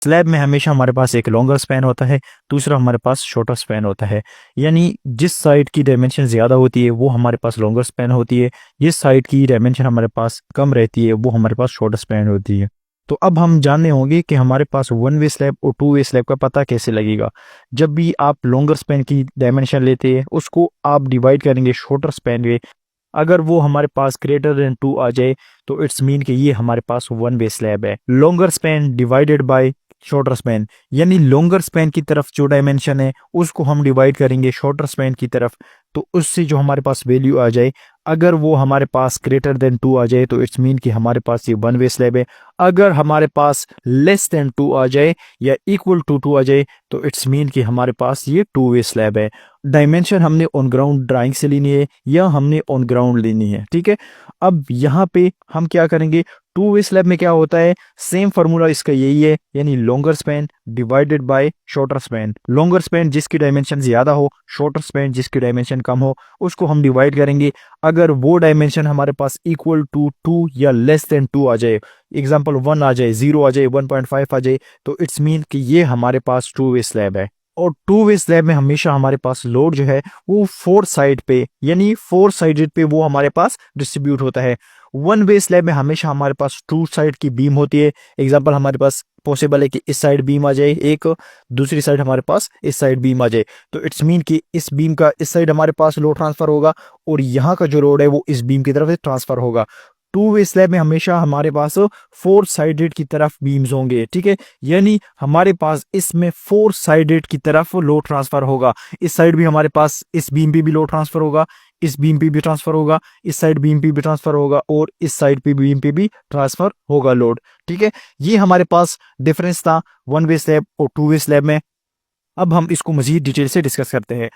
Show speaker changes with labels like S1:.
S1: Slab में हमेशा हमारे पास एक लॉन्गर स्पैन होता है, दूसरा हमारे पास शॉर्टर स्पैन होता है। यानी जिस साइड की डायमेंशन ज़्यादा होती है वो हमारे पास लॉन्गर स्पैन होती है, जिस साइड की डायमेंशन हमारे पास कम रहती है वो हमारे पास शॉर्टर स्पैन होती है। तो अब हम जानने होंगे कि हमारे पास वन वे स्लैब और टू वे स्लैब का पता कैसे लगेगा। जब भी आप लॉन्गर स्पैन की डायमेंशन लेते हैं उसको आप डिवाइड करेंगे शॉर्टर स्पैन में, अगर वो हमारे पास ग्रेटर देन 2 आ जाए तो इट्स मीन कि ये हमारे पास वन वे स्लैब है। Longer span divided by shorter span, यानी लॉन्गर स्पैन की तरफ जो डायमेंशन है उसको हम डिवाइड करेंगे शॉर्टर स्पैन की तरफ, तो उससे जो हमारे पास वैल्यू आ जाए, अगर वो हमारे पास ग्रेटर देन 2 आ जाए तो इट्स मीन कि हमारे पास ये वन वे स्लैब है। अगर हमारे पास लेस देन 2 आ जाए या इक्वल टू 2 आ जाए तो इट्स मीन कि हमारे पास ये टू वे स्लैब है। डायमेंशन हमने ऑन ग्राउंड ड्राइंग से लेनी है या हमने ऑन ग्राउंड लेनी है, ठीक है। अब यहाँ पे हम क्या करेंगे, टू वे स्लैब में क्या होता है, सेम फार्मूला इसका यही है, यानी longer span divided by shorter span. Longer span जिसकी डायमेंशन ज़्यादा हो, शॉर्टर स्पैन जिसकी डायमेंशन कम हो, उसको हम डिवाइड करेंगे। अगर वो डायमेंशन हमारे पास इक्वल टू 2 या लेस देन 2 आ जाए, एग्जाम्पल 1 आ जाए, 0 आ जाए, 1.5 आ जाए, तो इट्स मीन कि ये हमारे पास टू वे स्लैब है। और टू वे स्लैब में हमेशा हमारे पास लोड जो है वो फोर साइड पे, यानी फोर साइडेड पे वो हमारे पास डिस्ट्रीब्यूट होता है। वन वे स्लैब में हमेशा हमारे पास टू साइड की बीम होती है। एग्जांपल हमारे पास पॉसिबल है कि इस साइड बीम आ जाए एक, दूसरी साइड हमारे पास इस साइड बीम आ जाए, तो इट्स मीन कि इस बीम का इस साइड हमारे पास लोड ट्रांसफर होगा और यहाँ का जो लोड है वो इस बीम की तरफ से ट्रांसफर होगा। टू वे स्लैब में हमेशा हमारे पास फोर साइडेड की तरफ बीम्स होंगे, ठीक है। यानी हमारे पास इसमें फोर साइडेड की तरफ लोड ट्रांसफर होगा। इस साइड भी हमारे पास इस बीम पे भी लोड ट्रांसफर होगा, इस बीम पे भी ट्रांसफर होगा, इस साइड बीम पे भी ट्रांसफर होगा और इस साइड पे बीम पे भी ट्रांसफर होगा लोड, ठीक है। ये हमारे पास डिफरेंस था वन वे स्लैब और टू वे स्लैब में। अब हम इसको मजीद डिटेल से डिस्कस करते हैं।